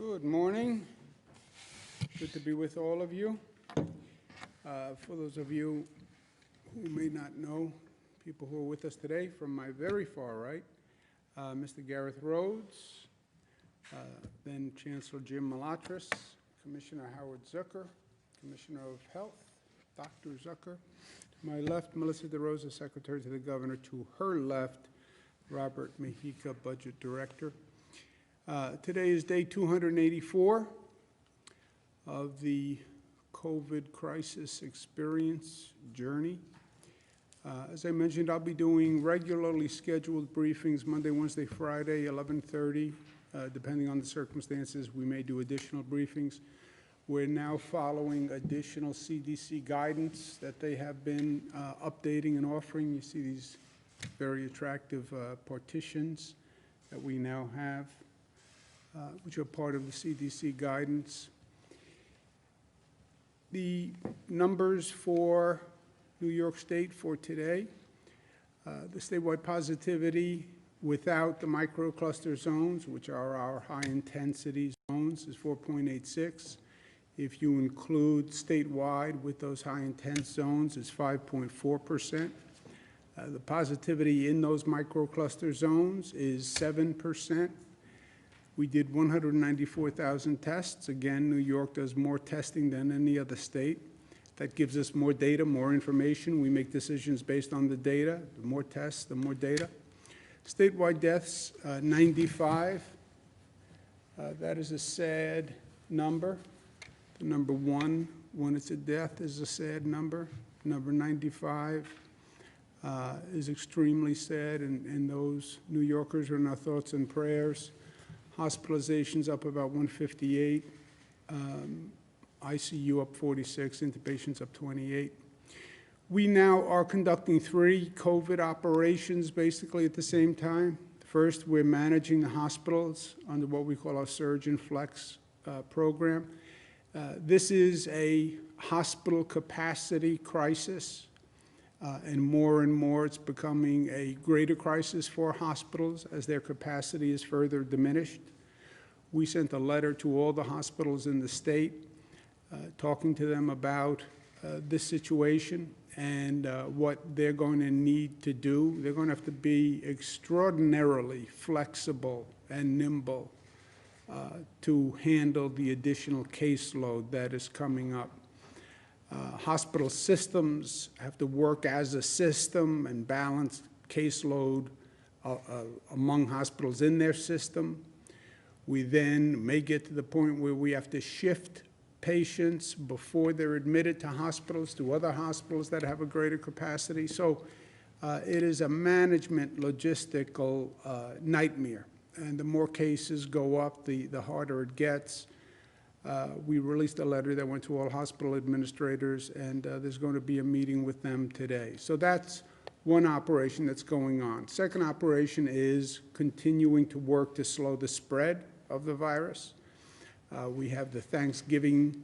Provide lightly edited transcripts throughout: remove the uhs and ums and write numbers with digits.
Good morning. Good to be with all of you. For those of you who may not know, people who are with us today, from my very far right, Mr. Gareth Rhodes, then Chancellor Jim Malatras, Commissioner Howard Zucker, Commissioner of Health, Dr. Zucker. To my left, Melissa DeRosa, Secretary to the Governor. To her left, Robert Mejica, Budget Director. Today is day 284 of the COVID crisis experience journey. As I mentioned, I'll be doing regularly scheduled briefings Monday, Wednesday, Friday, 11:30. Depending on the circumstances, we may do additional briefings. We're now following additional CDC guidance that they have been updating and offering. You see these very attractive partitions that we now have, which are part of the CDC guidance. The numbers for New York State for today, the statewide positivity without the microcluster zones, which are our high-intensity zones, is 4.86. If you include statewide with those high-intense zones, it's 5.4%. The positivity in those microcluster zones is 7%. We did 194,000 tests. Again, New York does more testing than any other state. That gives us more data, more information. We make decisions based on the data. The more tests, the more data. Statewide deaths, 95. That is a sad number. The number 1, when it's a death, is a sad number. Number 95 is extremely sad, and those New Yorkers are in our thoughts and prayers. Hospitalizations up about 158, ICU up 46, intubations up 28. We now are conducting 3 COVID operations basically at the same time. First, we're managing the hospitals under what we call our Surge and Flex program. This is a hospital capacity crisis, and more it's becoming a greater crisis for hospitals as their capacity is further diminished. We sent a letter to all the hospitals in the state talking to them about this situation and what they're going to need to do. They're going to have to be extraordinarily flexible and nimble to handle the additional caseload that is coming up. Hospital systems have to work as a system and balance caseload among hospitals in their system. We then may get to the point where we have to shift patients before they're admitted to hospitals to other hospitals that have a greater capacity. So it is a management logistical nightmare. And the more cases go up, the harder it gets. We released a letter that went to all hospital administrators, and there's going to be a meeting with them today. So that's one operation that's going on. Second operation is continuing to work to slow the spread of the virus. We have the Thanksgiving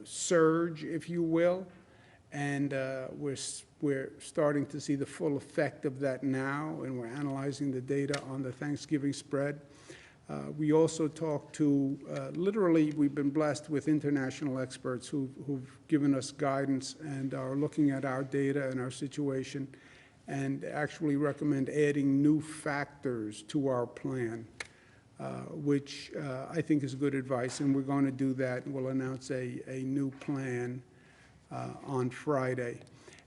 surge, if you will, and we're starting to see the full effect of that now, and we're analyzing the data on the Thanksgiving spread. We also talked to, literally, we've been blessed with international experts who've given us guidance and are looking at our data and our situation and actually recommend adding new factors to our plan, which I think is good advice, and we're going to do that, and we'll announce a new plan on Friday.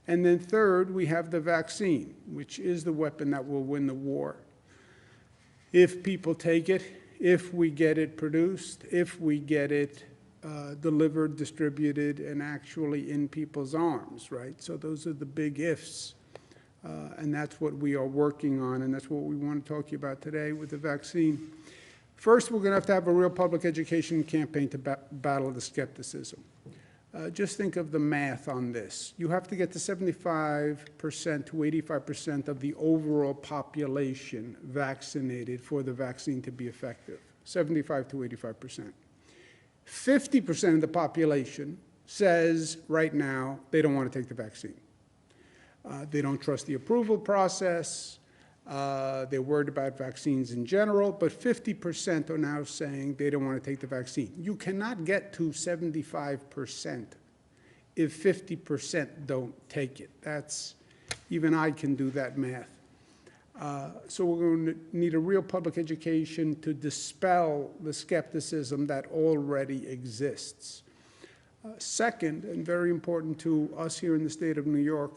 And then third, we have the vaccine, which is the weapon that will win the war. If people take it, if we get it produced, if we get it delivered, distributed, and actually in people's arms, right? So those are the big ifs, and that's what we are working on, and that's what we want to talk to you about today with the vaccine. First, we're going to have a real public education campaign to battle the skepticism. Just think of the math on this. You have to get to 75% to 85% of the overall population vaccinated for the vaccine to be effective, 75 to 85%. 50% of the population says right now they don't want to take the vaccine. They don't trust the approval process. They're worried about vaccines in general, but 50% are now saying they don't want to take the vaccine. You cannot get to 75% if 50% don't take it. Even I can do that math. So we're going to need a real public education to dispel the skepticism that already exists. Second, and very important to us here in the state of New York,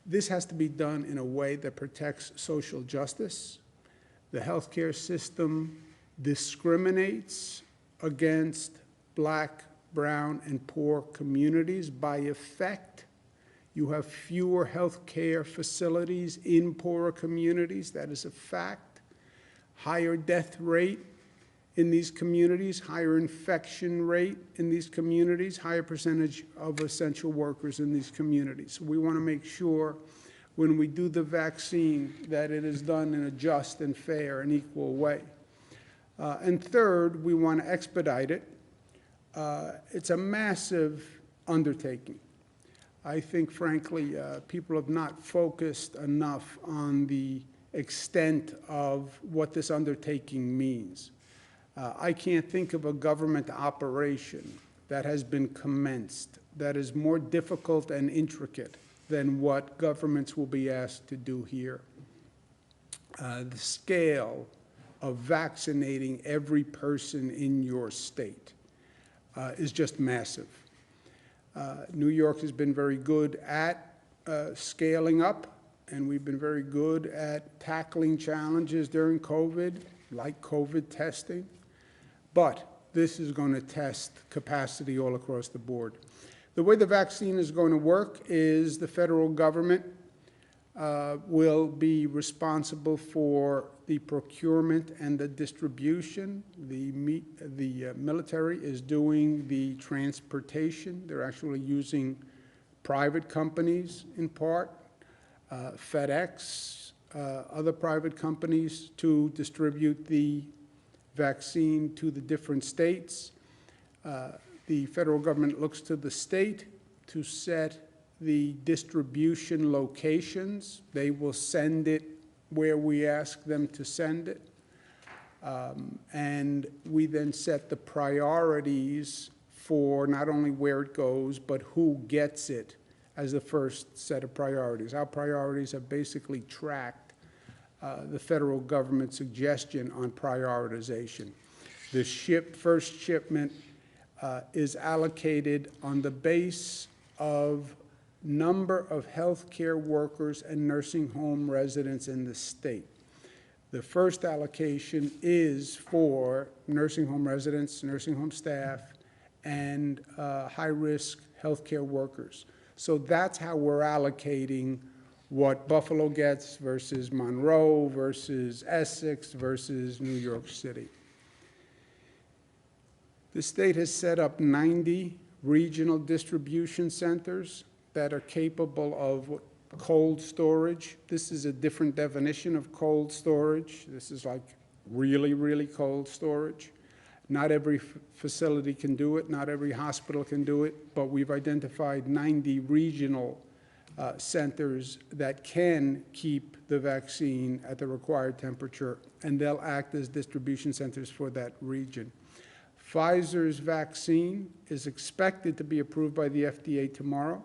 this has to be done in a way that protects social justice. The healthcare system discriminates against Black, brown, and poor communities. By effect, you have fewer healthcare facilities in poorer communities. That is a fact. Higher death rate in these communities, higher infection rate in these communities, higher percentage of essential workers in these communities. So we want to make sure when we do the vaccine that it is done in a just and fair and equal way. And third, we want to expedite it. It's a massive undertaking. I think, frankly, people have not focused enough on the extent of what this undertaking means. I can't think of a government operation that has been commenced that is more difficult and intricate than what governments will be asked to do here. The scale of vaccinating every person in your state is just massive. New York has been very good at scaling up, and we've been very good at tackling challenges during COVID, like COVID testing. But this is going to test capacity all across the board. The way the vaccine is going to work is the federal government will be responsible for the procurement and the distribution. The military is doing the transportation. They're actually using private companies in part, FedEx, other private companies to distribute the vaccine to the different states. The federal government looks to the state to set the distribution locations. They will send it where we ask them to send it. And we then set the priorities for not only where it goes, but who gets it as the first set of priorities. Our priorities have basically tracked the federal government suggestion on prioritization. The first shipment is allocated on the base of number of healthcare workers and nursing home residents in the state. The first allocation is for nursing home residents, nursing home staff, and high-risk healthcare workers. So that's how we're allocating what Buffalo gets versus Monroe versus Essex versus New York City. The state has set up 90 regional distribution centers that are capable of cold storage. This is a different definition of cold storage. This is like really, really cold storage. Not every facility can do it. Not every hospital can do it. But we've identified 90 regional centers that can keep the vaccine at the required temperature, and they'll act as distribution centers for that region. Pfizer's vaccine is expected to be approved by the FDA tomorrow.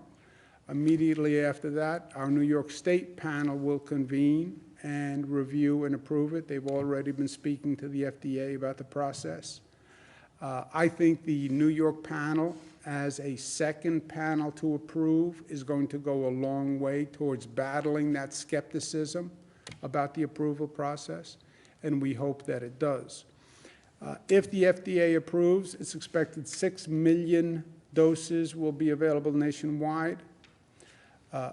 Immediately after that, our New York State panel will convene and review and approve it. They've already been speaking to the FDA about the process. I think the New York panel, as a second panel to approve, is going to go a long way towards battling that skepticism about the approval process, and we hope that it does. If the FDA approves, it's expected 6 million doses will be available nationwide.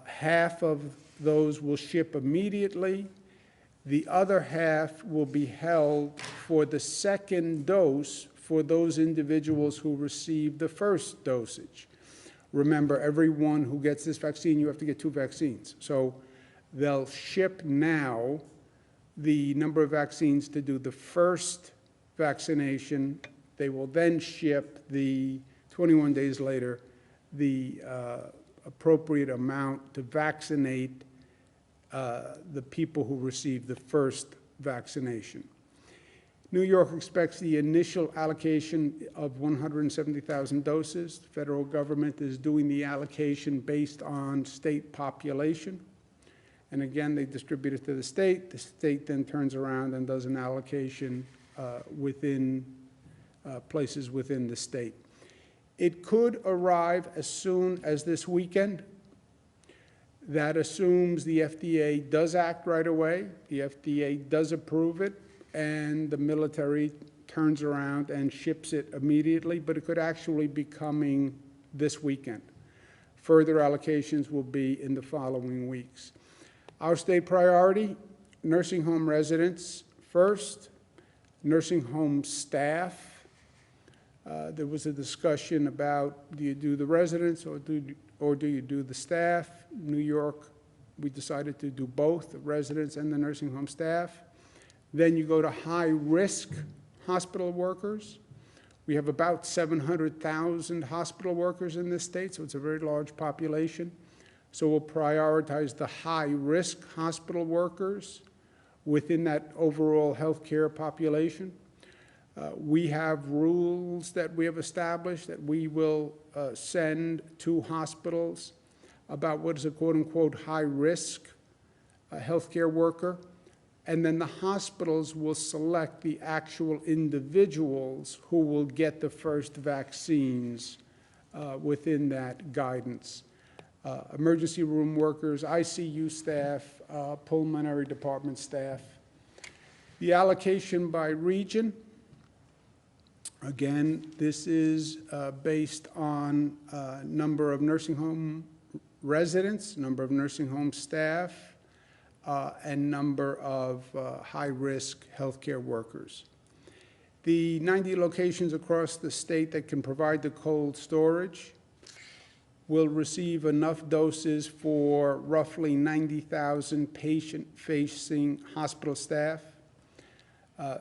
Half of those will ship immediately. The other half will be held for the second dose for those individuals who received the first dosage. Remember, everyone who gets this vaccine, you have to get 2 vaccines. So they'll ship now the number of vaccines to do the first vaccination. They will then ship 21 days later, the appropriate amount to vaccinate the people who received the first vaccination. New York expects the initial allocation of 170,000 doses. The federal government is doing the allocation based on state population. And again, they distribute it to the state. The state then turns around and does an allocation within places within the state. It could arrive as soon as this weekend. That assumes the FDA does act right away, the FDA does approve it, and the military turns around and ships it immediately, but it could actually be coming this weekend. Further allocations will be in the following weeks. Our state priority, nursing home residents first, nursing home staff. There was a discussion about, do you do the residents or do you do the staff? New York, we decided to do both, the residents and the nursing home staff. Then you go to high-risk hospital workers. We have about 700,000 hospital workers in this state, so it's a very large population. So we'll prioritize the high-risk hospital workers within that overall healthcare population. We have rules that we have established that we will send to hospitals about what is a quote-unquote high-risk healthcare worker. And then the hospitals will select the actual individuals who will get the first vaccines within that guidance. Emergency room workers, ICU staff, pulmonary department staff. The allocation by region, again, this is based on number of nursing home residents, number of nursing home staff, and number of high-risk healthcare workers. The 90 locations across the state that can provide the cold storage will receive enough doses for roughly 90,000 patient-facing hospital staff.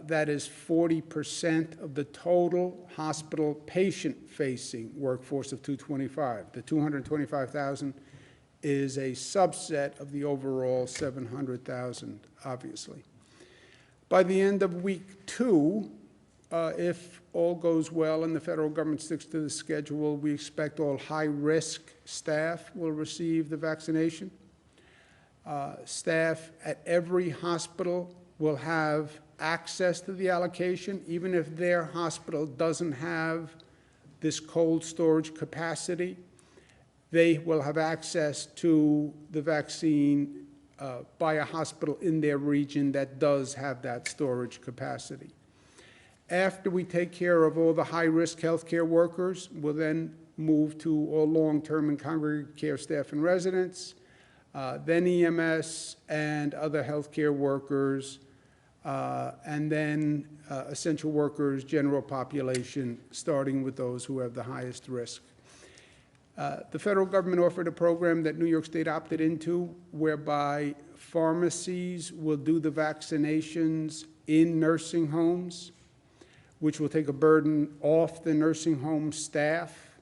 That is 40% of the total hospital patient-facing workforce of 225. The 225,000 is a subset of the overall 700,000, obviously. By the end of week 2, if all goes well and the federal government sticks to the schedule, we expect all high-risk staff will receive the vaccination. Staff at every hospital will have access to the allocation, even if their hospital doesn't have this cold storage capacity. They will have access to the vaccine by a hospital in their region that does have that storage capacity. After we take care of all the high-risk healthcare workers, we'll then move to all long-term and congregate care staff and residents, then EMS and other healthcare workers, and then essential workers, general population, starting with those who have the highest risk. The federal government offered a program that New York State opted into, whereby pharmacies will do the vaccinations in nursing homes, which will take a burden off the nursing home staff.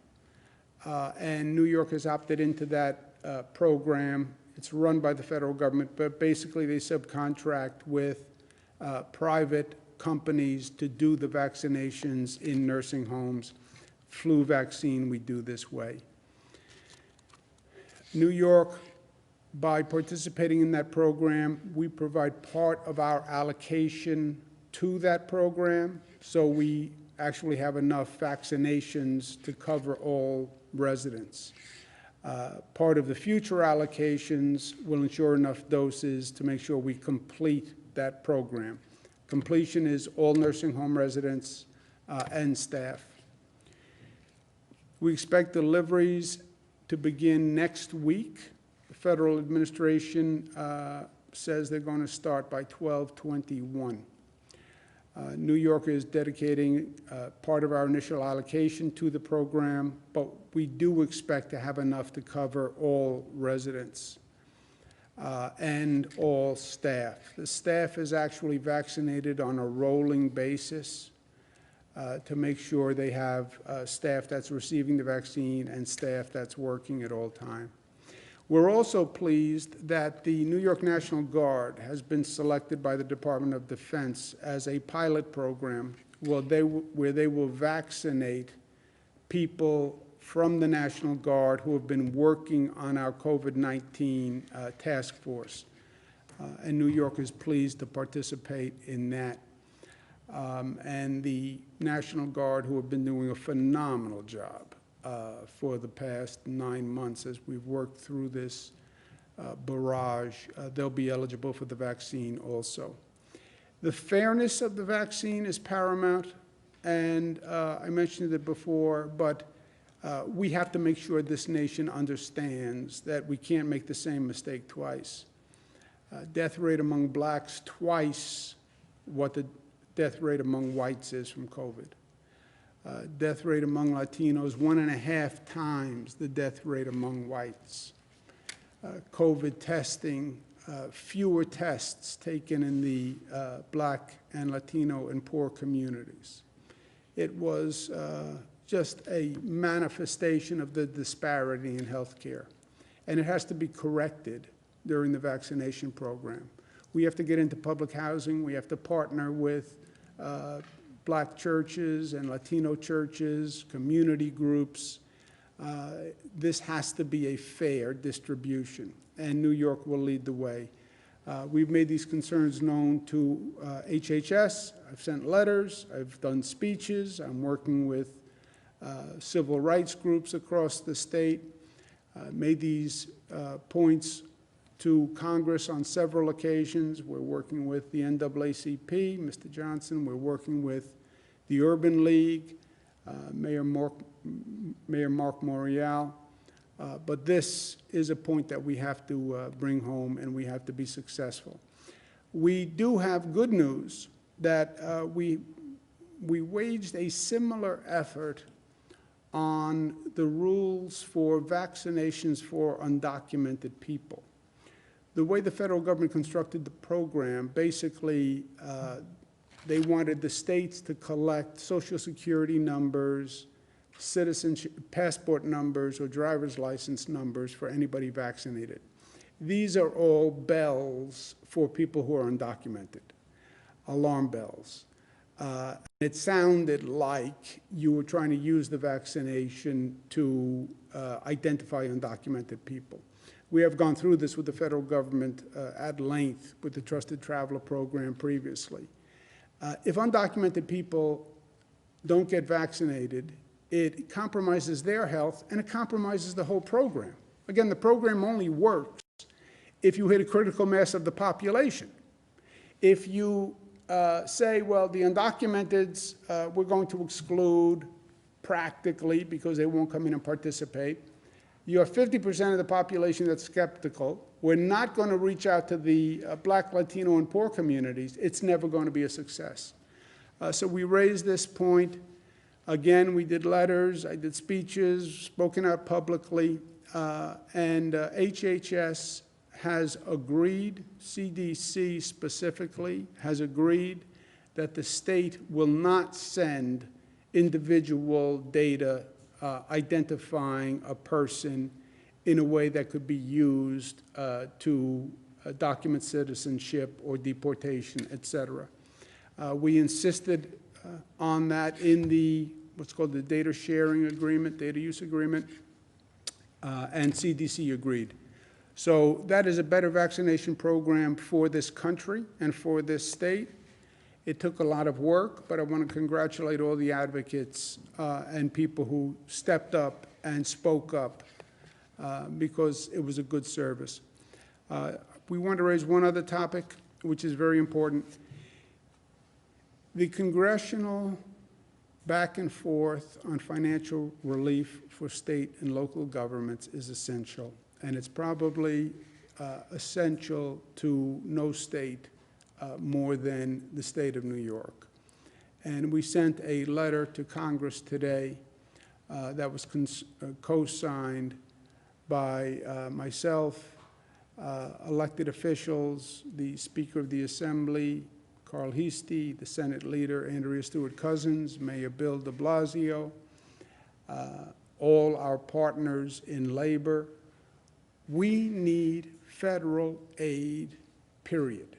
And New York has opted into that program. It's run by the federal government, but basically they subcontract with private companies to do the vaccinations in nursing homes. Flu vaccine we do this way. New York, by participating in that program, we provide part of our allocation to that program, so we actually have enough vaccinations to cover all residents. Part of the future allocations will ensure enough doses to make sure we complete that program. Completion is all nursing home residents and staff. We expect deliveries to begin next week. The federal administration says they're going to start by 12/21. New York is dedicating part of our initial allocation to the program, but we do expect to have enough to cover all residents and all staff. The staff is actually vaccinated on a rolling basis to make sure they have staff that's receiving the vaccine and staff that's working at all time. We're also pleased that the New York National Guard has been selected by the Department of Defense as a pilot program where they will vaccinate people from the National Guard who have been working on our COVID-19 task force. And New York is pleased to participate in that. And the National Guard, who have been doing a phenomenal job for the past 9 months as we've worked through this barrage, they'll be eligible for the vaccine also. The fairness of the vaccine is paramount, and I mentioned it before, but we have to make sure this nation understands that we can't make the same mistake twice. Death rate among blacks twice what the death rate among whites is from COVID. Death rate among Latinos 1.5 times the death rate among whites. COVID testing, fewer tests taken in the black and Latino and poor communities. It was just a manifestation of the disparity in health care. And it has to be corrected during the vaccination program. We have to get into public housing. We have to partner with black churches and Latino churches, community groups. This has to be a fair distribution, and New York will lead the way. We've made these concerns known to HHS. I've sent letters. I've done speeches. I'm working with civil rights groups across the state. Made these points to Congress on several occasions. We're working with the NAACP, Mr. Johnson. We're working with the Urban League, Mayor Mark Morial. But this is a point that we have to bring home, and we have to be successful. We do have good news that we waged a similar effort on the rules for vaccinations for undocumented people. The way the federal government constructed the program, basically, they wanted the states to collect Social Security numbers, citizenship, passport numbers, or driver's license numbers for anybody vaccinated. These are all bells for people who are undocumented, alarm bells. It sounded like you were trying to use the vaccination to identify undocumented people. We have gone through this with the federal government at length with the Trusted Traveler program previously. If undocumented people don't get vaccinated, it compromises their health and it compromises the whole program. Again, the program only works if you hit a critical mass of the population. If you say, well, the undocumenteds we're going to exclude practically because they won't come in and participate, you have 50% of the population that's skeptical. We're not going to reach out to the black, Latino, and poor communities. It's never going to be a success. So we raised this point. Again, we did letters, I did speeches, spoken out publicly, and HHS has agreed, CDC specifically, has agreed that the state will not send individual data identifying a person in a way that could be used to document citizenship or deportation, et cetera. We insisted on that in the what's called the data sharing agreement, data use agreement, and CDC agreed. So that is a better vaccination program for this country and for this state. It took a lot of work, but I want to congratulate all the advocates and people who stepped up and spoke up because it was a good service. We want to raise one other topic, which is very important. The congressional back and forth on financial relief for state and local governments is essential, and it's probably essential to no state more than the state of New York. And we sent a letter to Congress today that was co-signed by myself, elected officials, the Speaker of the Assembly, Carl Heastie, the Senate Leader, Andrea Stewart-Cousins, Mayor Bill de Blasio, all our partners in labor. We need federal aid, period.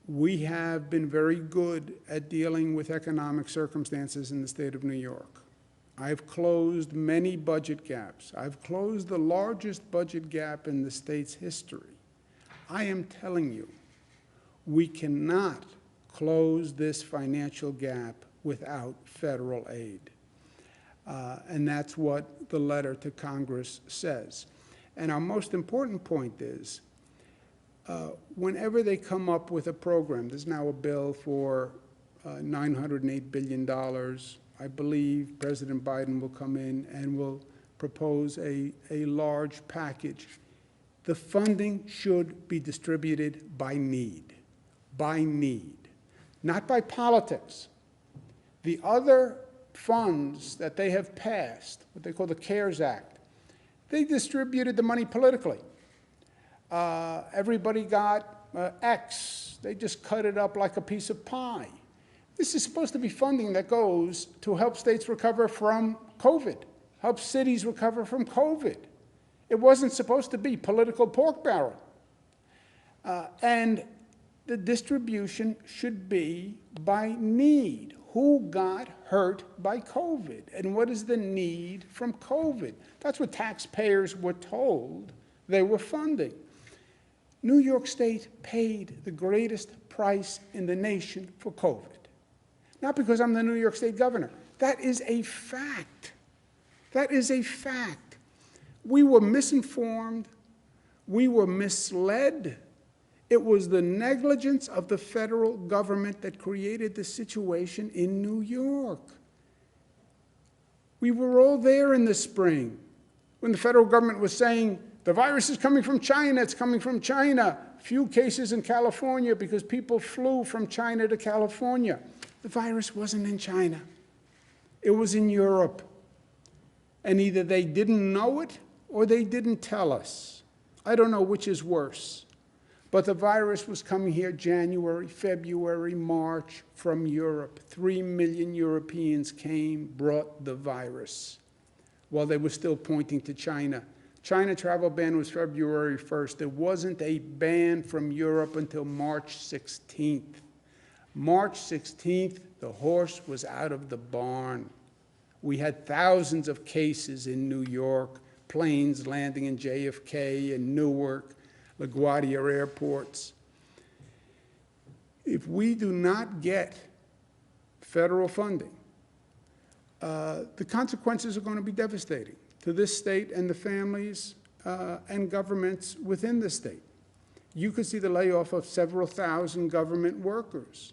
We have been very good at dealing with economic circumstances in the state of New York. I've closed many budget gaps. I've closed the largest budget gap in the state's history. I am telling you, we cannot close this financial gap without federal aid. And that's what the letter to Congress says. And our most important point is, whenever they come up with a program, there's now a bill for $908 billion. I believe President Biden will come in and will propose a large package. The funding should be distributed by need, not by politics. The other funds that they have passed, what they call the CARES Act, they distributed the money politically. Everybody got X. They just cut it up like a piece of pie. This is supposed to be funding that goes to help states recover from COVID, help cities recover from COVID. It wasn't supposed to be political pork barrel. And the distribution should be by need. Who got hurt by COVID? And what is the need from COVID? That's what taxpayers were told they were funding. New York State paid the greatest price in the nation for COVID. Not because I'm the New York State governor. That is a fact. That is a fact. We were misinformed. We were misled. It was the negligence of the federal government that created the situation in New York. We were all there in the spring when the federal government was saying, the virus is coming from China, it's coming from China. Few cases in California because people flew from China to California. The virus wasn't in China. It was in Europe. And either they didn't know it or they didn't tell us. I don't know which is worse. But the virus was coming here January, February, March from Europe. 3 million Europeans came, brought the virus while they were still pointing to China. China travel ban was February 1st. There wasn't a ban from Europe until March 16th. March 16th, the horse was out of the barn. We had thousands of cases in New York, planes landing in JFK and Newark, LaGuardia airports. If we do not get federal funding, the consequences are going to be devastating to this state and the families and governments within the state. You could see the layoff of several thousand government workers.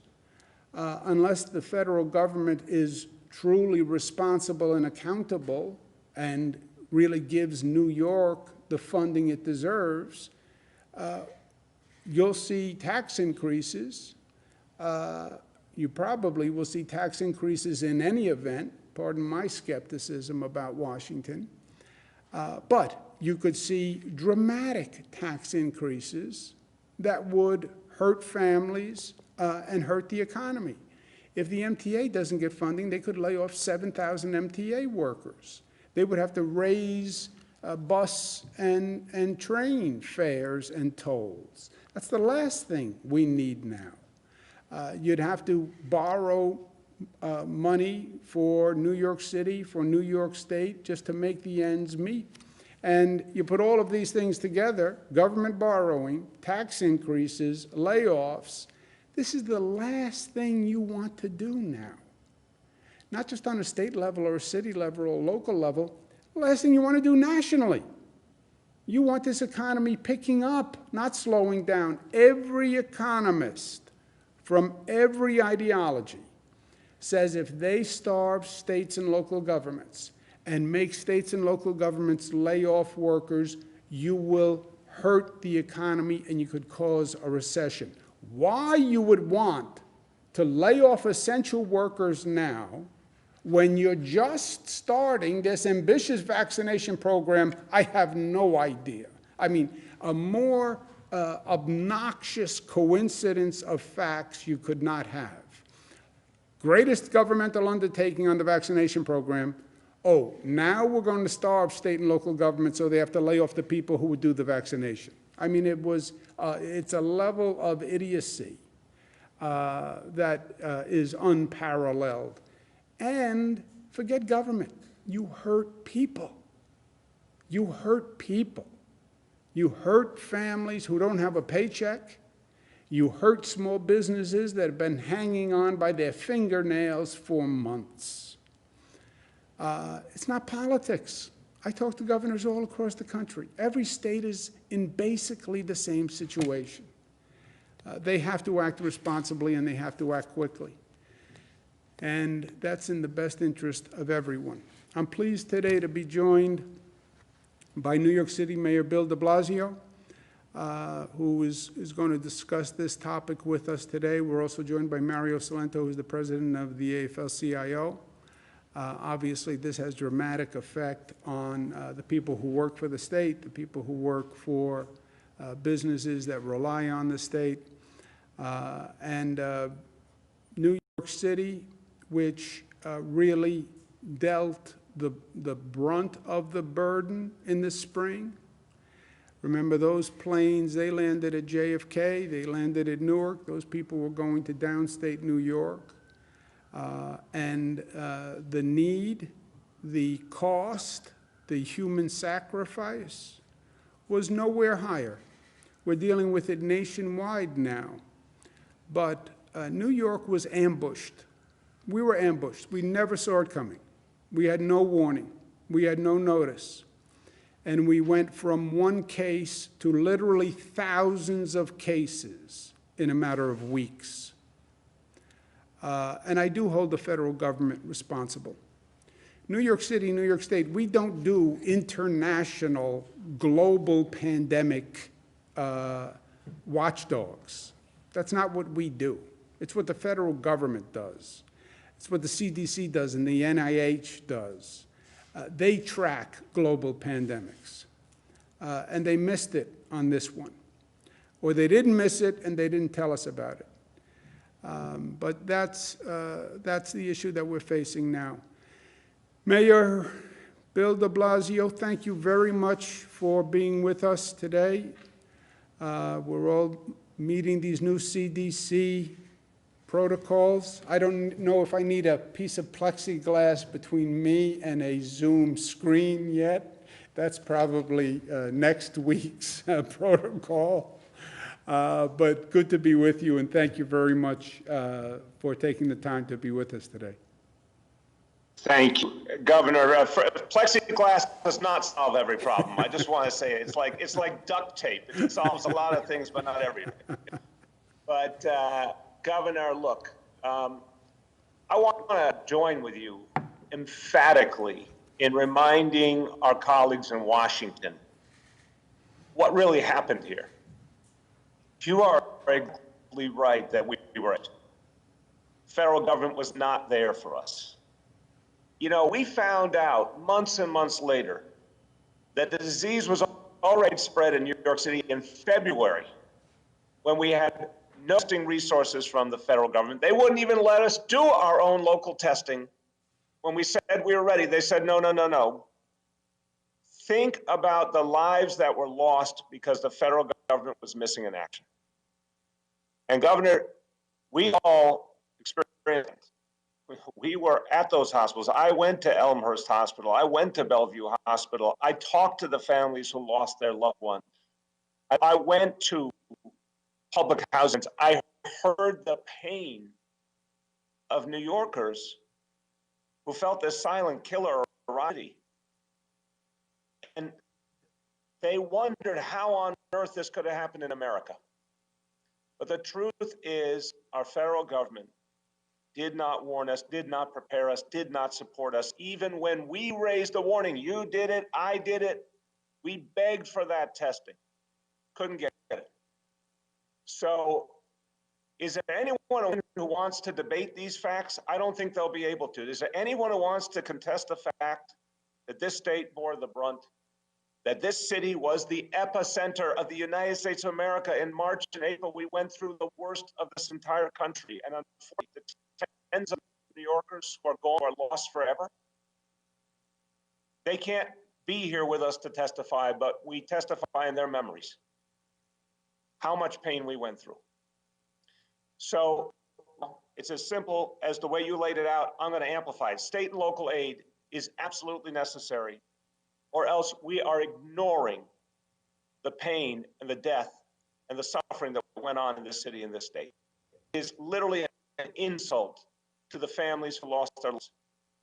Unless the federal government is truly responsible and accountable and really gives New York the funding it deserves, you'll see tax increases. You probably will see tax increases in any event, pardon my skepticism about Washington. But you could see dramatic tax increases that would hurt families and hurt the economy. If the MTA doesn't get funding, they could lay off 7,000 MTA workers. They would have to raise bus and train fares and tolls. That's the last thing we need now. You'd have to borrow money for New York City, for New York State, just to make the ends meet. And you put all of these things together, government borrowing, tax increases, layoffs. This is the last thing you want to do now. Not just on a state level or a city level or a local level, the last thing you want to do nationally. You want this economy picking up, not slowing down. Every economist from every ideology says if they starve states and local governments and make states and local governments lay off workers, you will hurt the economy and you could cause a recession. Why you would want to lay off essential workers now when you're just starting this ambitious vaccination program, I have no idea. I mean, a more obnoxious coincidence of facts you could not have. Greatest governmental undertaking on the vaccination program, Oh, now we're going to starve state and local government, so they have to lay off the people who would do the vaccination. I mean, it's a level of idiocy that is unparalleled. And forget government. You hurt people. You hurt people. You hurt families who don't have a paycheck. You hurt small businesses that have been hanging on by their fingernails for months. It's not politics. I talk to governors all across the country. Every state is in basically the same situation. They have to act responsibly and they have to act quickly. And that's in the best interest of everyone. I'm pleased today to be joined by New York City Mayor Bill de Blasio, who is going to discuss this topic with us today. We're also joined by Mario Salento, who's the president of the AFL-CIO. Obviously, this has dramatic effect on the people who work for the state, the people who work for businesses that rely on the state. New York City, which really dealt the brunt of the burden in the spring. Remember those planes, they landed at JFK, they landed at Newark. Those people were going to downstate New York. The need, the cost, the human sacrifice was nowhere higher. We're dealing with it nationwide now. But New York was ambushed. We were ambushed. We never saw it coming. We had no warning. We had no notice. And we went from one case to literally thousands of cases in a matter of weeks. And I do hold the federal government responsible. New York City, New York State, we don't do international, global pandemic watchdogs. That's not what we do. It's what the federal government does. It's what the CDC does and the NIH does. They track global pandemics. And they missed it on this one. Or they didn't miss it and they didn't tell us about it. But that's the issue that we're facing now. Mayor Bill de Blasio, thank you very much for being with us today. We're all meeting these new CDC protocols. I don't know if I need a piece of plexiglass between me and a Zoom screen yet. That's probably next week's protocol. But good to be with you, and thank you very much for taking the time to be with us today. Thank you, Governor. Plexiglass does not solve every problem. I just want to say it's like duct tape. It solves a lot of things, but not everything. But Governor, look, I want to join with you emphatically in reminding our colleagues in Washington what really happened here. You are exactly right that we were right. Federal government was not there for us. You know, we found out months and months later that the disease was already spread in New York City in February when we had no testing resources from the federal government. They wouldn't even let us do our own local testing. When we said we were ready, they said, no, no, no, no. Think about the lives that were lost because the federal government was missing in action. And Governor, we all experienced it. We were at those hospitals. I went to Elmhurst Hospital. I went to Bellevue Hospital. I talked to the families who lost their loved ones. I went to public housing. I heard the pain of New Yorkers who felt this silent killer already. And they wondered how on earth this could have happened in America. But the truth is, our federal government did not warn us, did not prepare us, did not support us. Even when we raised a warning, you did it, I did it, we begged for that testing. Couldn't get it. So is there anyone who wants to debate these facts? I don't think they'll be able to. Is there anyone who wants to contest the fact that this state bore the brunt, that this city was the epicenter of the United States of America? In March and April, we went through the worst of this entire country. And unfortunately, the tens of New Yorkers who are gone or lost forever. They can't be here with us to testify, but we testify in their memories. How much pain we went through. So it's as simple as the way you laid it out. I'm going to amplify it. State and local aid is absolutely necessary, or else we are ignoring the pain and the death and the suffering that went on in this city and this state. It is literally an insult to the families who lost their lives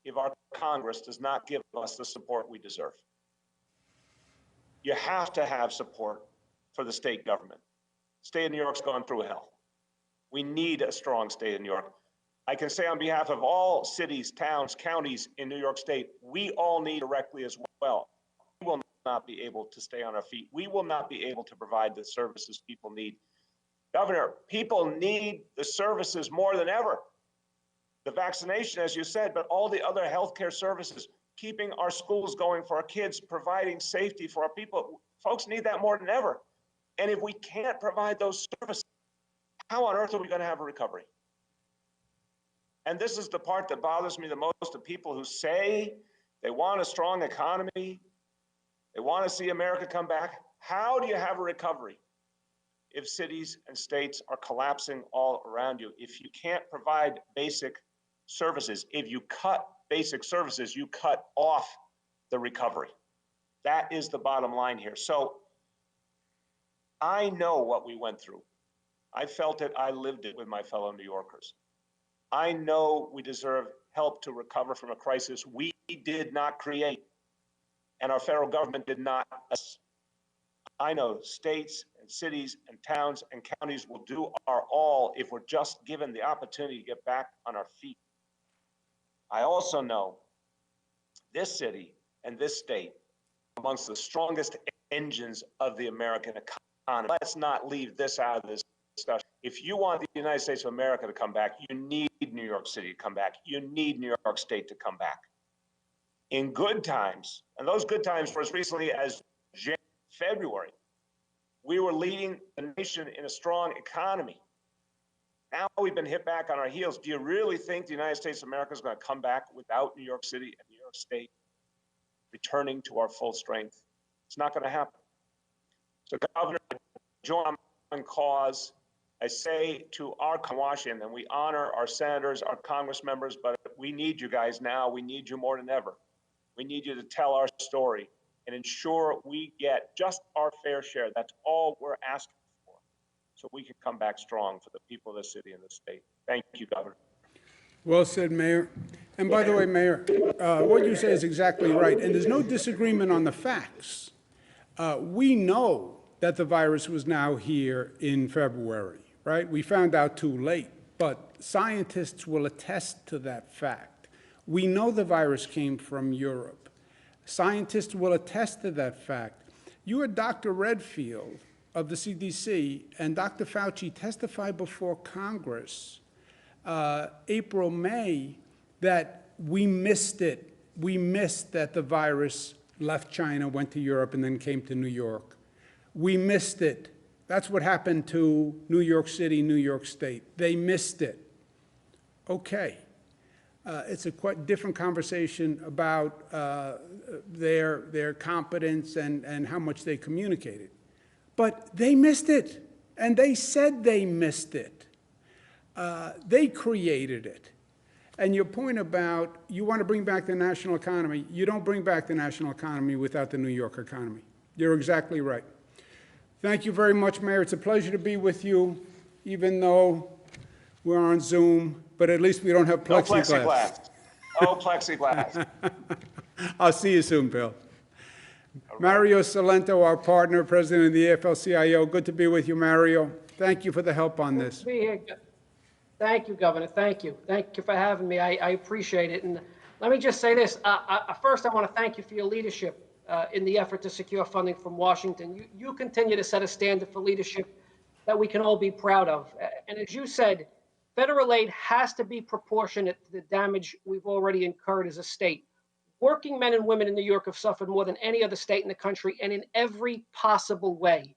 if our Congress does not give us the support we deserve. You have to have support for the state government. State of New York's gone through hell. We need a strong state of New York. I can say on behalf of all cities, towns, counties in New York State, we all need directly as well. We will not be able to stay on our feet. We will not be able to provide the services people need. Governor, people need the services more than ever. The vaccination, as you said, but all the other healthcare services, keeping our schools going for our kids, providing safety for our people. Folks need that more than ever. And if we can't provide those services, how on earth are we going to have a recovery? And this is the part that bothers me the most, the people who say they want a strong economy, they want to see America come back. How do you have a recovery if cities and states are collapsing all around you? If you can't provide basic services, if you cut basic services, you cut off the recovery. That is the bottom line here. So I know what we went through. I felt it, I lived it with my fellow New Yorkers. I know we deserve help to recover from a crisis we did not create, and our federal government did not. I know states and cities and towns and counties will do our all if we're just given the opportunity to get back on our feet. I also know this city and this state amongst the strongest engines of the American economy. Let's not leave this out of this discussion. If you want the United States of America to come back, you need New York City to come back. You need New York State to come back. In good times, and those good times were as recently as February, we were leading the nation in a strong economy. Now we've been hit back on our heels. Do you really think the United States of America is going to come back without New York City and New York State returning to our full strength? It's not going to happen. So, Governor, join my cause. I say to our Washington, and we honor our senators, our Congress members, but we need you guys now. We need you more than ever. We need you to tell our story and ensure we get just our fair share. That's all we're asking for, so we can come back strong for the people of the city and the state. Thank you, Governor. Well said, Mayor. And by the way, Mayor, what you say is exactly right, and there's no disagreement on the facts. We know that the virus was now here in February, right? We found out too late, but scientists will attest to that fact. We know the virus came from Europe. Scientists will attest to that fact. You had Dr. Redfield of the CDC and Dr. Fauci testify before Congress April, May, that we missed it. We missed that the virus left China, went to Europe, and then came to New York. We missed it. That's what happened to New York City, New York State. They missed it. Okay. It's a quite different conversation about their competence and how much they communicated. But they missed it, and they said they missed it. They created it. And your point about you want to bring back the national economy, you don't bring back the national economy without the New York economy. You're exactly right. Thank you very much, Mayor. It's a pleasure to be with you, even though we're on Zoom, but at least we don't have plexiglass. No plexiglass. No plexiglass. I'll see you soon, Bill. Right. Mario Salento, our partner, president of the AFL-CIO. Good to be with you, Mario. Thank you for the help on this. Good to be here. Thank you, Governor. Thank you. Thank you for having me. I appreciate it. And let me just say this. First, I want to thank you for your leadership in the effort to secure funding from Washington. You continue to set a standard for leadership that we can all be proud of. And as you said, federal aid has to be proportionate to the damage we've already incurred as a state. Working men and women in New York have suffered more than any other state in the country, and in every possible way.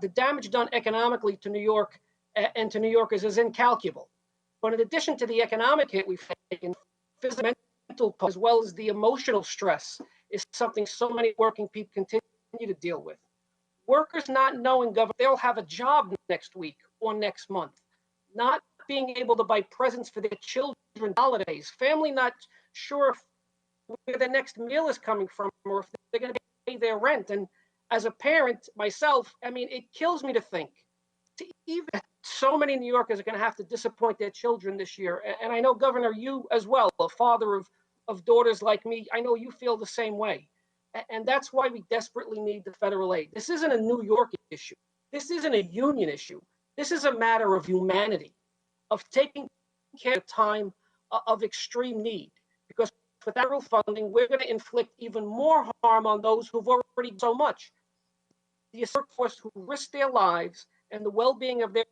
The damage done economically to New York and to New Yorkers is incalculable. But in addition to the economic hit we've taken, physical, mental, as well as the emotional stress is something so many working people continue to deal with. Workers not knowing, Governor, they'll have a job next week or next month, not being able to buy presents for their children, holidays, family not sure where their next meal is coming from or if they're going to pay their rent. And as a parent myself, I mean, it kills me to think even so many New Yorkers are going to have to disappoint their children this year. And I know, Governor, you as well, a father of daughters like me, I know you feel the same way. And that's why we desperately need the federal aid. This isn't a New York issue. This isn't a union issue. This is a matter of humanity, of taking care of time of extreme need. Because without federal funding, we're going to inflict even more harm on those who've already done so much. The workforce who risk their lives and the well-being of their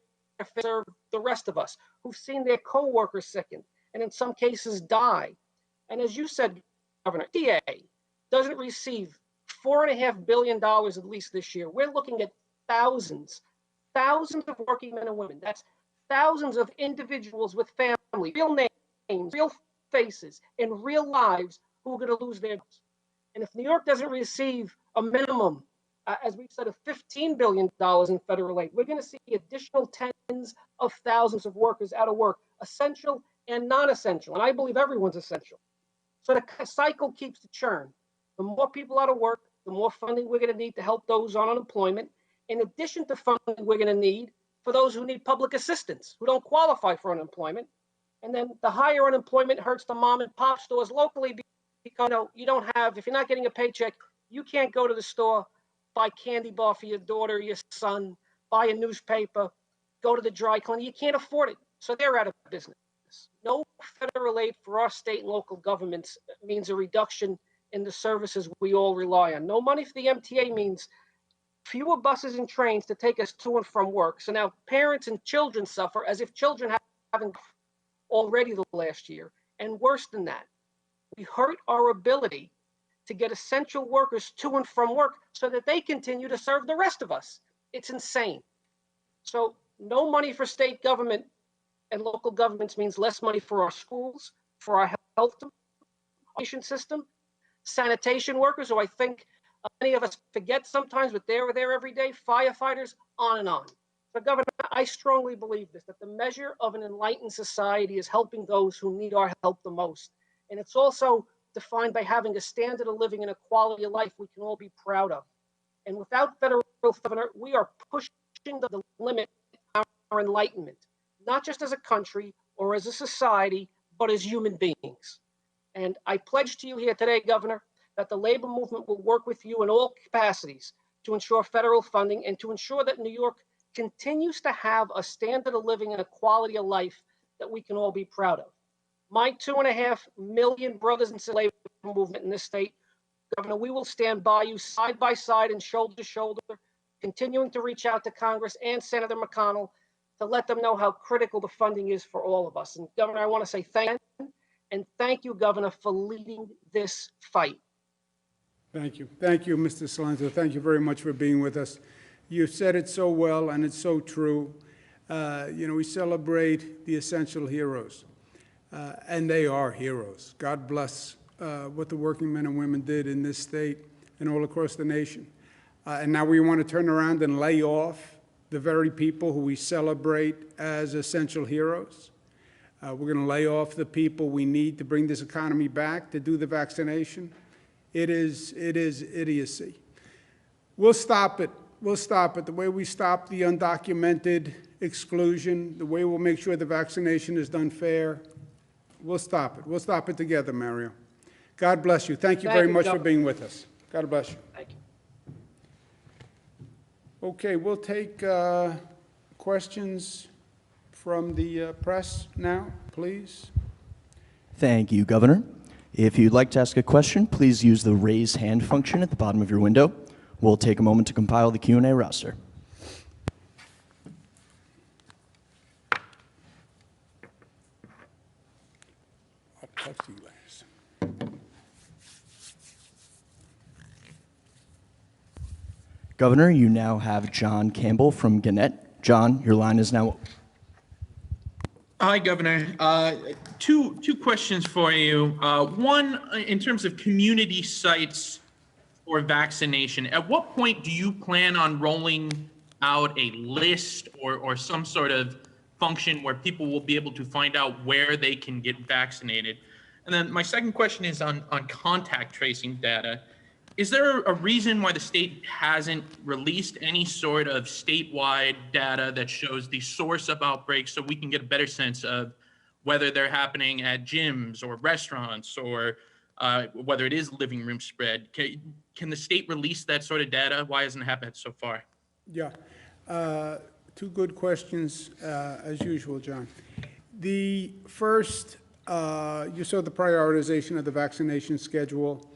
serve the rest of us, who've seen their co-workers sicken and in some cases die. And as you said, Governor, DA doesn't receive $4.5 billion at least this year. We're looking at thousands of working men and women. That's thousands of individuals with family, real names, real faces, and real lives who are going to lose their jobs. And if New York doesn't receive a minimum, as we've said, of $15 billion in federal aid, we're going to see additional tens of thousands of workers out of work, essential and non-essential. And I believe everyone's essential. So the cycle keeps the churn. The more people out of work, the more funding we're going to need to help those on unemployment, in addition to funding we're going to need for those who need public assistance, who don't qualify for unemployment. And then the higher unemployment hurts the mom and pop stores locally because you don't have, if you're not getting a paycheck, you can't go to the store, buy candy bar for your daughter, your son, buy a newspaper, go to the dry cleaner. You can't afford it. So they're out of business. No federal aid for our state and local governments means a reduction in the services we all rely on. No money for the MTA means fewer buses and trains to take us to and from work. So now parents and children suffer as if children haven't already the last year. And worse than that, we hurt our ability to get essential workers to and from work so that they continue to serve the rest of us. It's insane. So no money for state government and local governments means less money for our schools, for our health system, sanitation workers, who I think many of us forget sometimes, but they're there every day, firefighters, on and on. So, Governor, I strongly believe this, that the measure of an enlightened society is helping those who need our help the most. And it's also defined by having a standard of living and a quality of life we can all be proud of. And without federal funding, we are pushing the limit of our enlightenment, not just as a country or as a society, but as human beings. And I pledge to you here today, Governor, that the labor movement will work with you in all capacities to ensure federal funding and to ensure that New York continues to have a standard of living and a quality of life that we can all be proud of. My 2.5 million brothers and sisters in the labor movement in this state, Governor, we will stand by you side by side and shoulder to shoulder, continuing to reach out to Congress and Senator McConnell to let them know how critical the funding is for all of us. And Governor, I want to say thank you, and thank you, Governor, for leading this fight. Thank you. Thank you, Mr. Salenzo. Thank you very much for being with us. You said it so well, and it's so true. We celebrate the essential heroes, and they are heroes. God bless what the working men and women did in this state and all across the nation. And now we want to turn around and lay off the very people who we celebrate as essential heroes. We're going to lay off the people we need to bring this economy back, to do the vaccination. It is idiocy. We'll stop it. We'll stop it. The way we stop the undocumented exclusion, the way we'll make sure the vaccination is done fair, we'll stop it. We'll stop it together, Mario. God bless you. Thank you very much for being with us. God bless you. Thank you. Okay, we'll take questions from the press now, please. Thank you, Governor. If you'd like to ask a question, please use the raise hand function at the bottom of your window. We'll take a moment to compile the Q&A roster. Plexiglass. Governor, you now have John Campbell from Gannett. John, your line is now open. Hi, Governor. Two questions for you. One, in terms of community sites for vaccination, at what point do you plan on rolling out a list or some sort of function where people will be able to find out where they can get vaccinated? And then my second question is on contact tracing data. Is there a reason why the state hasn't released any sort of statewide data that shows the source of outbreaks so we can get a better sense of whether they're happening at gyms or restaurants or whether it is living room spread? Can the state release that sort of data? Why hasn't it happened so far? Yeah. Two good questions, as usual, John. The first, you saw the prioritization of the vaccination schedule.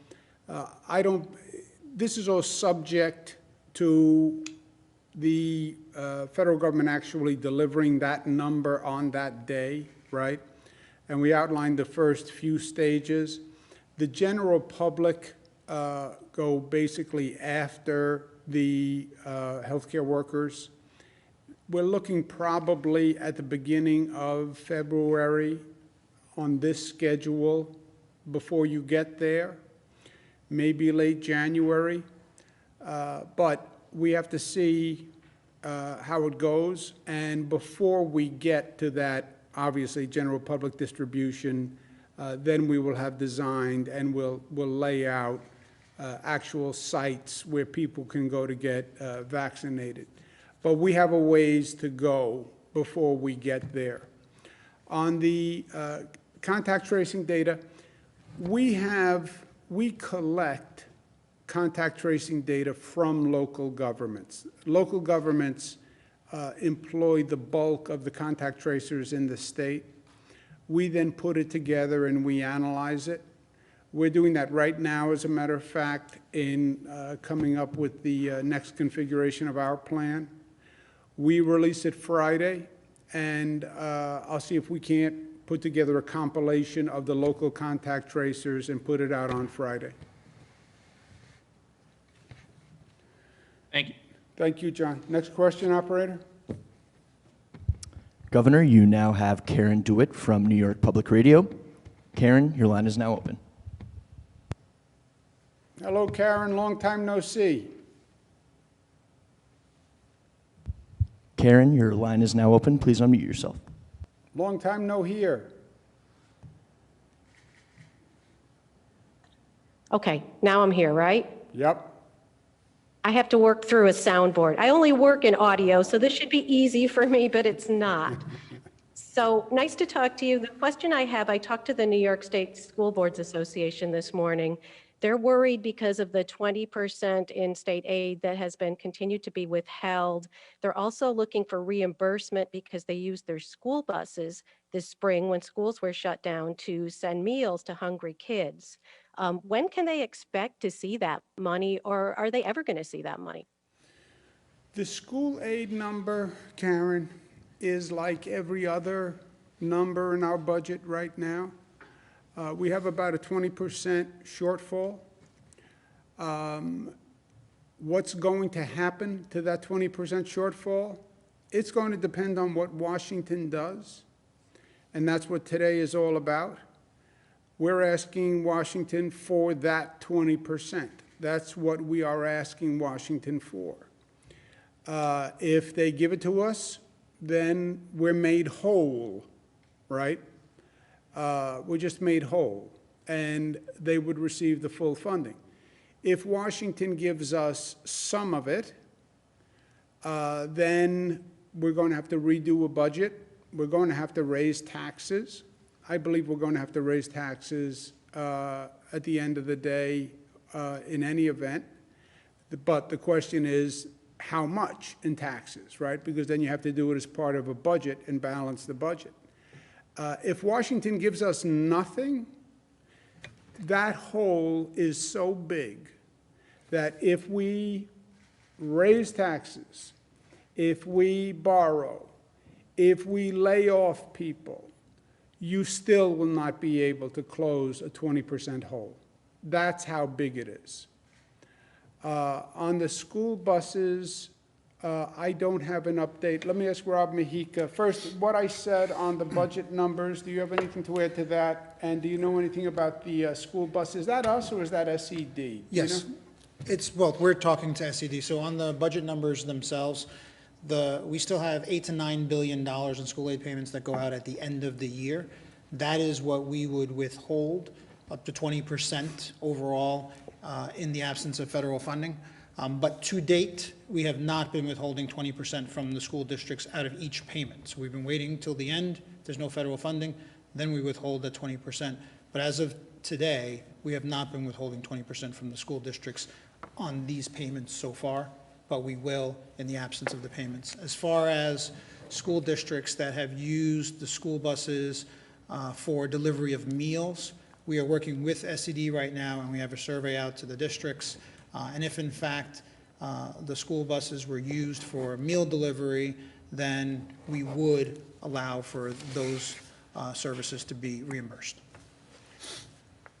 This is all subject to the federal government actually delivering that number on that day, right? And we outlined the first few stages. The general public go basically after the healthcare workers. We're looking probably at the beginning of February on this schedule before you get there, maybe late January. But we have to see how it goes. And before we get to that, obviously, general public distribution, then we will have designed and we'll lay out actual sites where people can go to get vaccinated. But we have a ways to go before we get there. On the contact tracing data, we collect contact tracing data from local governments. Local governments employ the bulk of the contact tracers in the state. We then put it together and we analyze it. We're doing that right now, as a matter of fact, in coming up with the next configuration of our plan. We release it Friday, and I'll see if we can't put together a compilation of the local contact tracers and put it out on Friday. Thank you. Thank you, John. Next question, operator. Governor, you now have Karen DeWitt from New York Public Radio. Karen, your line is now open. Hello, Karen. Long time no see. Karen, your line is now open. Please unmute yourself. Long time no hear. Okay, now I'm here, right? Yep. I have to work through a soundboard. I only work in audio, so this should be easy for me, but it's not. So nice to talk to you. The question I have, I talked to the New York State School Boards Association this morning. They're worried because of the 20% in state aid that has been continued to be withheld. They're also looking for reimbursement because they used their school buses this spring when schools were shut down to send meals to hungry kids. When can they expect to see that money, or are they ever going to see that money? The school aid number, Karen, is like every other number in our budget right now. We have about a 20% shortfall. What's going to happen to that 20% shortfall? It's going to depend on what Washington does, and that's what today is all about. We're asking Washington for that 20%. That's what we are asking Washington for. If they give it to us, then we're made whole, right? We're just made whole, and they would receive the full funding. If Washington gives us some of it, then we're going to have to redo a budget. We're going to have to raise taxes. I believe we're going to have to raise taxes at the end of the day in any event. But the question is, how much in taxes, right? Because then you have to do it as part of a budget and balance the budget. If Washington gives us nothing, that hole is so big that if we raise taxes, if we borrow, if we lay off people, you still will not be able to close a 20% hole. That's how big it is. On the school buses, I don't have an update. Let me ask Rob Mahika. First, what I said on the budget numbers, do you have anything to add to that? And do you know anything about the school bus? Is that us or is that SED? Do you Yes, know? it's both. We're talking to SED. So on the budget numbers themselves, we still have $8 to $9 billion in school aid payments that go out at the end of the year. That is what we would withhold, up to 20% overall in the absence of federal funding. But to date, we have not been withholding 20% from the school districts out of each payment. So we've been waiting till the end. There's no federal funding. Then we withhold that 20%. But as of today, we have not been withholding 20% from the school districts on these payments so far, but we will in the absence of the payments. As far as school districts that have used the school buses for delivery of meals, we are working with SED right now, and we have a survey out to the districts. And if in fact the school buses were used for meal delivery, then we would allow for those services to be reimbursed.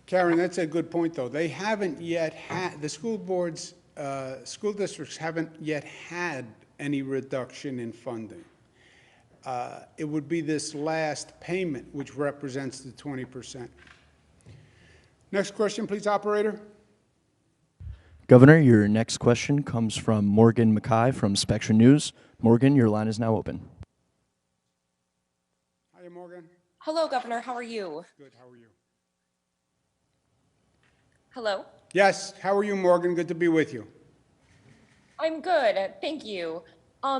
Karen, that's a good point, though. They haven't yet had, the school boards, school districts haven't yet had any reduction in funding. It would be this last payment which represents the 20%. Next question, please, operator. Governor, your next question comes from Morgan Mackay from Spectrum News. Morgan, your line is now open. Hi, Morgan. Hello, Governor. How are you? Good, how are you? Hello? Yes, how are you, Morgan? Good to be with you. I'm good. Thank you.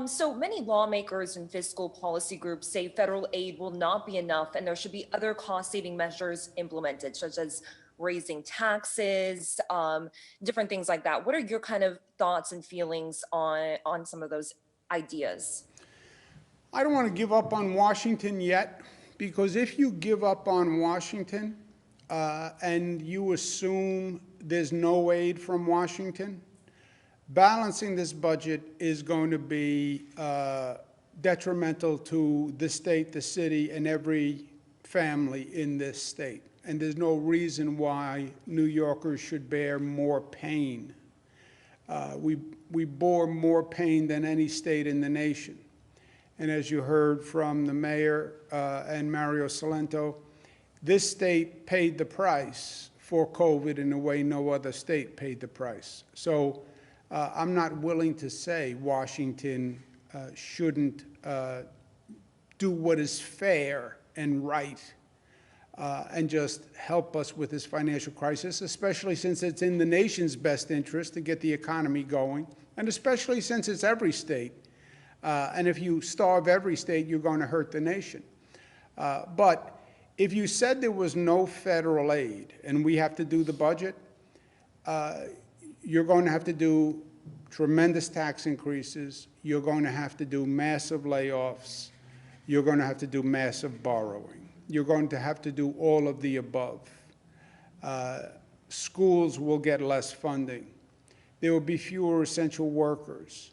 So many lawmakers and fiscal policy groups say federal aid will not be enough and there should be other cost-saving measures implemented, such as raising taxes, different things like that. What are your kind of thoughts and feelings on some of those ideas? I don't want to give up on Washington yet, because if you give up on Washington and you assume there's no aid from Washington, balancing this budget is going to be detrimental to the state, the city, and every family in this state. And there's no reason why New Yorkers should bear more pain. We bore more pain than any state in the nation. And as you heard from the mayor and Mario Salento, this state paid the price for COVID in a way no other state paid the price. So I'm not willing to say Washington shouldn't do what is fair and right and just help us with this financial crisis, especially since it's in the nation's best interest to get the economy going, and especially since it's every state. And if you starve every state, you're going to hurt the nation. But if you said there was no federal aid and we have to do the budget, you're going to have to do tremendous tax increases. You're going to have to do massive layoffs. You're going to have to do massive borrowing. You're going to have to do all of the above. Schools will get less funding. There will be fewer essential workers.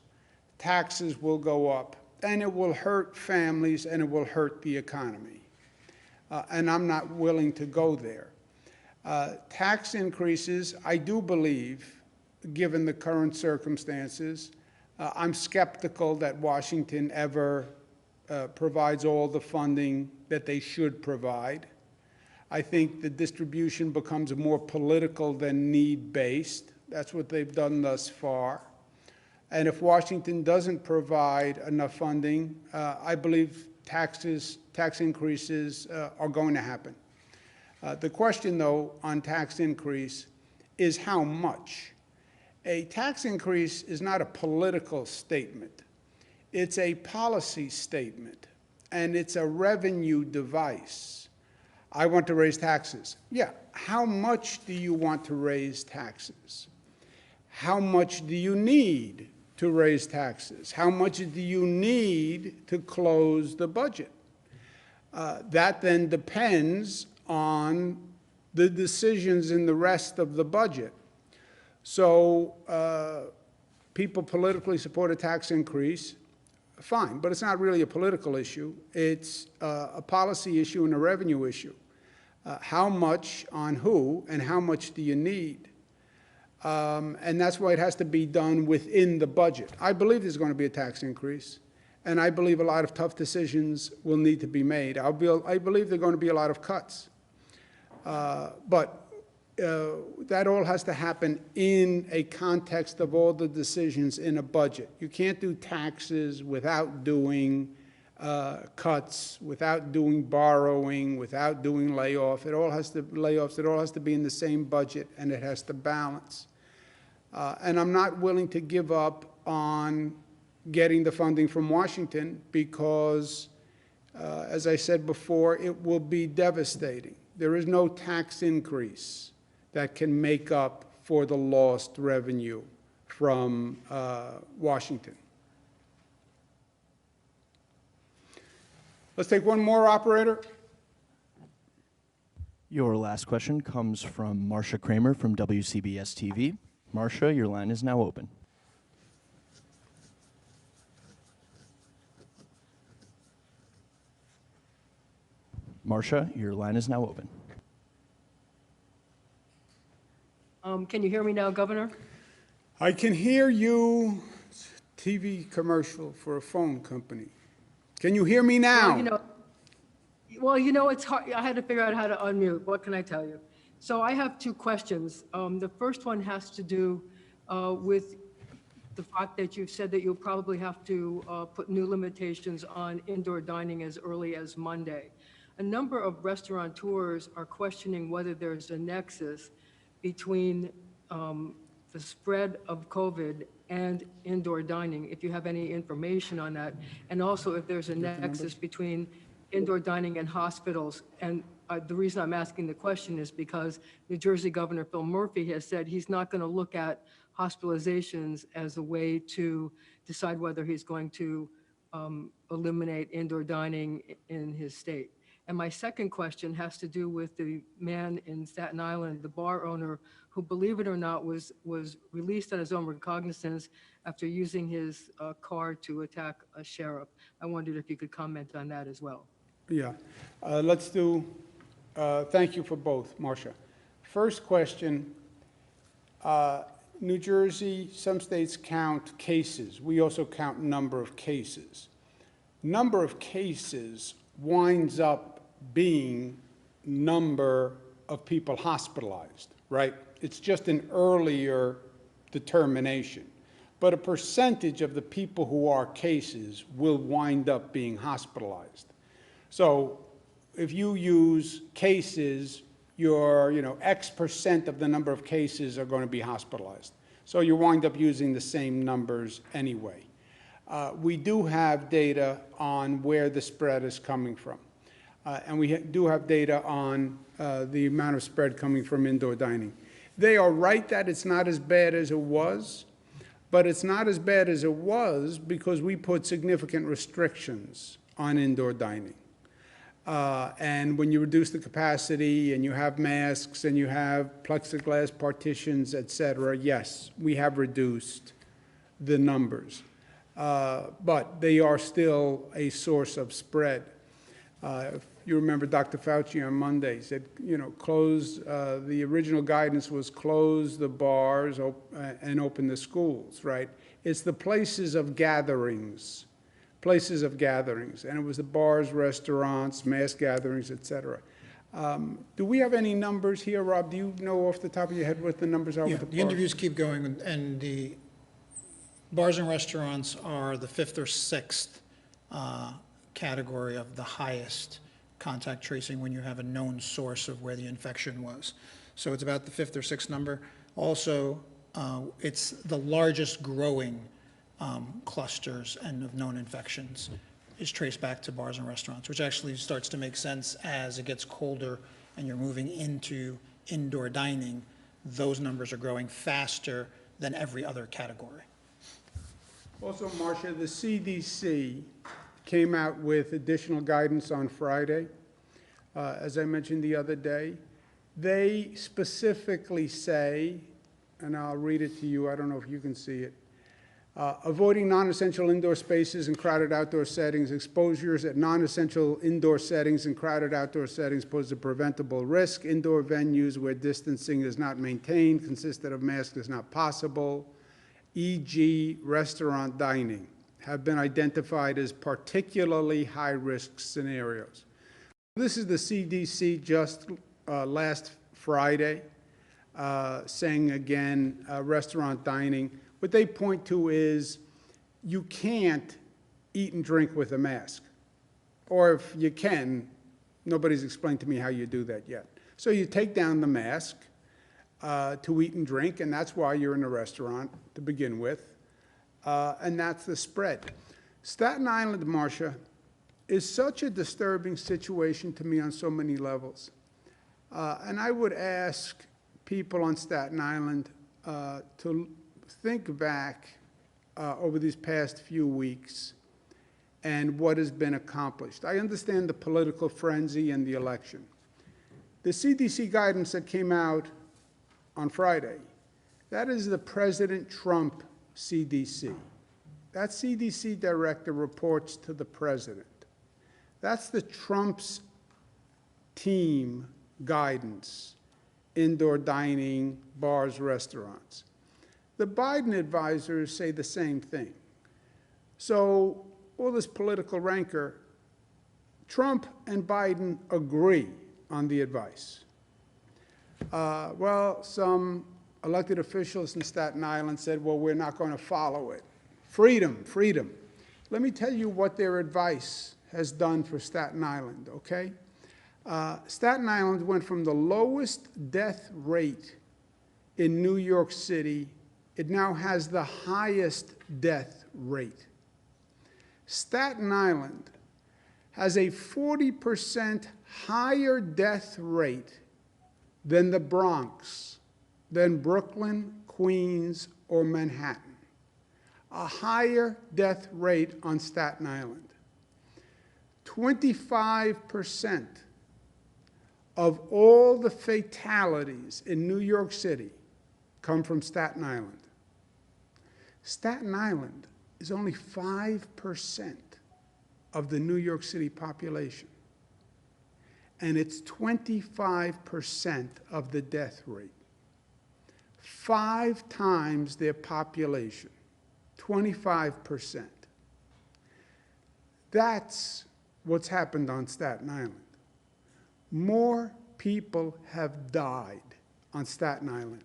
Taxes will go up, and it will hurt families, and it will hurt the economy. And I'm not willing to go there. Tax increases, I do believe, given the current circumstances, I'm skeptical that Washington ever provides all the funding that they should provide. I think the distribution becomes more political than need-based. That's what they've done thus far. And if Washington doesn't provide enough funding, I believe tax increases are going to happen. The question, though, on tax increase is how much. A tax increase is not a political statement. It's a policy statement, and it's a revenue device. I want to raise taxes. Yeah, how much do you want to raise taxes? How much do you need to raise taxes? How much do you need to close the budget? That then depends on the decisions in the rest of the budget. So people politically support a tax increase, fine, but it's not really a political issue. It's a policy issue and a revenue issue. How much on who and how much do you need? And that's why it has to be done within the budget. I believe there's going to be a tax increase, and I believe a lot of tough decisions will need to be made. I believe there are going to be a lot of cuts. But that all has to happen in a context of all the decisions in a budget. You can't do taxes without doing cuts, without doing borrowing, without doing layoffs. It all has to be in the same budget, and it has to balance. And I'm not willing to give up on getting the funding from Washington because, as I said before, it will be devastating. There is no tax increase that can make up for the lost revenue from Washington. Let's take one more, operator. Your last question comes from Marcia Kramer from WCBS TV. Marcia, your line is now open. Marcia, your line is now open. Can you hear me now, Governor? I can hear you. TV commercial for a phone company. Can you hear me now? It's hard. I had to figure out how to unmute. What can I tell you? So I have two questions. The first one has to do with the fact that you've said that you'll probably have to put new limitations on indoor dining as early as Monday. A number of restaurateurs are questioning whether there's a nexus between the spread of COVID and indoor dining, if you have any information on that, and also if there's a nexus between indoor dining and hospitals. And the reason I'm asking the question is because New Jersey Governor Phil Murphy has said he's not going to look at hospitalizations as a way to decide whether he's going to eliminate indoor dining in his state. And my second question has to do with the man in Staten Island, the bar owner, who, believe it or not, was released on his own recognizance after using his car to attack a sheriff. I wondered if you could comment on that as well. Yeah. Let's do, thank you for both, Marcia. First question, New Jersey, some states count cases. We also count number of cases. Number of cases winds up being number of people hospitalized, right? It's just an earlier determination. But a percentage of the people who are cases will wind up being hospitalized. So if you use cases, your X percent of the number of cases are going to be hospitalized. So you wind up using the same numbers anyway. We do have data on where the spread is coming from. And we do have data on the amount of spread coming from indoor dining. They are right that it's not as bad as it was, but it's not as bad as it was because we put significant restrictions on indoor dining. And when you reduce the capacity and you have masks and you have plexiglass partitions, et cetera, yes, we have reduced the numbers. But they are still a source of spread. If you remember Dr. Fauci on Monday said, close, the original guidance was close the bars and open the schools, right? It's the places of gatherings, and it was the bars, restaurants, mass gatherings, et cetera. Do we have any numbers here, Rob? Do you know off the top of your head what the numbers are? Yeah, with the the interviews keep going, and the bars and restaurants are the 5th or 6th category of the highest contact tracing when you have a known source of where the infection was. So it's about the 5th or 6th number. Also, it's the largest growing clusters and of known infections is traced back to bars and restaurants, which actually starts to make sense as it gets colder and you're moving into indoor dining. Those numbers are growing faster than every other category. Also, Marcia, the CDC came out with additional guidance on Friday. As I mentioned the other day, they specifically say, and I'll read it to you, I don't know if you can see it, Avoiding non-essential indoor spaces and crowded outdoor settings. Exposures at non-essential indoor settings and crowded outdoor settings pose a preventable risk. Indoor venues where distancing is not maintained, consistent of masks is not possible, e.g. restaurant dining, have been identified as particularly high-risk scenarios. This is the CDC just last Friday saying again, restaurant dining. What they point to is you can't eat and drink with a mask. Or if you can, nobody's explained to me how you do that yet. So you take down the mask to eat and drink, and that's why you're in a restaurant to begin with. And that's the spread. Staten Island, Marcia, is such a disturbing situation to me on so many levels. And I would ask people on Staten Island to think back over these past few weeks and what has been accomplished. I understand the political frenzy and the election. The CDC guidance that came out on Friday, that is the President Trump CDC. That CDC director reports to the president. That's the Trump's team guidance, indoor dining, bars, restaurants. The Biden advisors say the same thing. So all this political rancor, Trump and Biden agree on the advice. Well, some elected officials in Staten Island said, well, we're not going to follow it. Freedom, freedom. Let me tell you what their advice has done for Staten Island, okay? Staten Island went from the lowest death rate in New York City. It now has the highest death rate. Staten Island has a 40% higher death rate than the Bronx, than Brooklyn, Queens, or Manhattan. A higher death rate on Staten Island. 25% of all the fatalities in New York City come from Staten Island. Staten Island is only 5% of the New York City population, and it's 25% of the death rate. 5 times their population, 25%. That's what's happened on Staten Island. More people have died on Staten Island.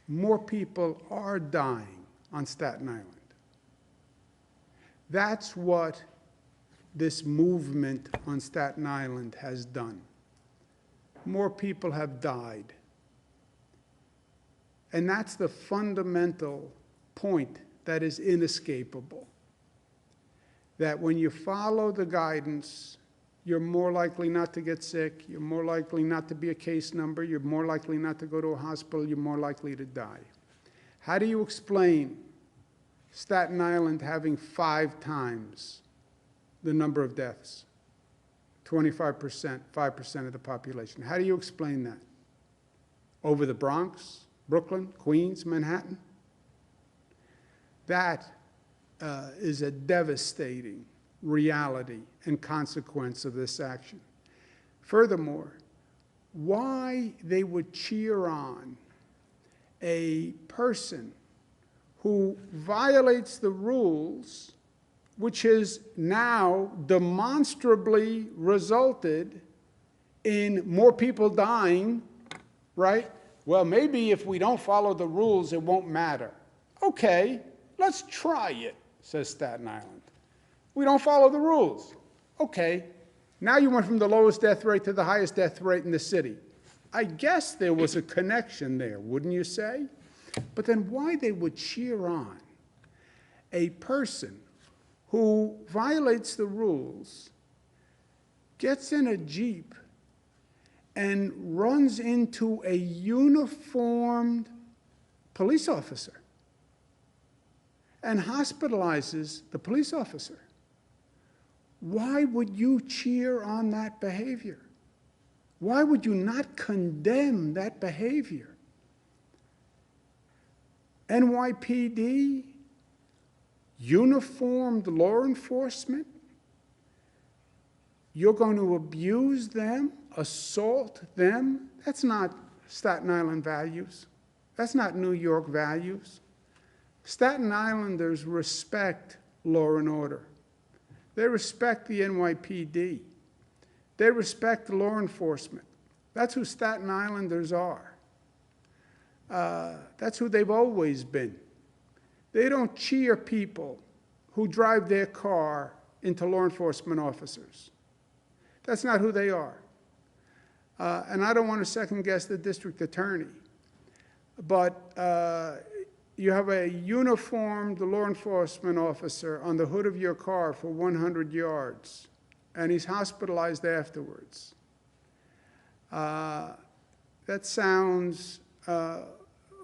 More people are dying on Staten Island. That's what this movement on Staten Island has done. More people have died. And that's the fundamental point that is inescapable. That when you follow the guidance, you're more likely not to get sick, you're more likely not to be a case number, you're more likely not to go to a hospital, you're more likely to die. How do you explain Staten Island having 5 times the number of deaths? 25%, 5% of the population. How do you explain that? Over the Bronx, Brooklyn, Queens, Manhattan? That is a devastating reality and consequence of this action. Furthermore, why they would cheer on a person who violates the rules, which has now demonstrably resulted in more people dying, right? Well, maybe if we don't follow the rules, it won't matter. Okay, let's try it, says Staten Island. We don't follow the rules. Okay, now you went from the lowest death rate to the highest death rate in the city. I guess there was a connection there, wouldn't you say? But then why they would cheer on a person who violates the rules, gets in a Jeep, and runs into a uniformed police officer and hospitalizes the police officer. Why would you cheer on that behavior? Why would you not condemn that behavior? NYPD uniformed law enforcement, you're going to abuse them, assault them. That's not Staten Island values. That's not New York values. Staten Islanders respect law and order. They respect the NYPD. They respect law enforcement. That's who Staten Islanders are. That's who they've always been. They don't cheer people who drive their car into law enforcement officers. That's not who they are. And I don't want to second guess the district attorney, but you have a uniformed law enforcement officer on the hood of your car for 100 yards, and he's hospitalized afterwards. That sounds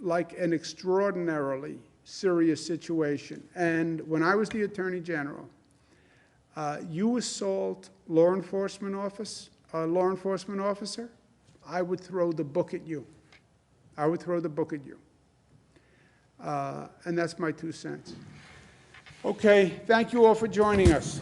like an extraordinarily serious situation. And when I was the Attorney General, you assault law enforcement officer, I would throw the book at you. I would throw the book at you. And that's my 2 cents. Okay, thank you all for joining us.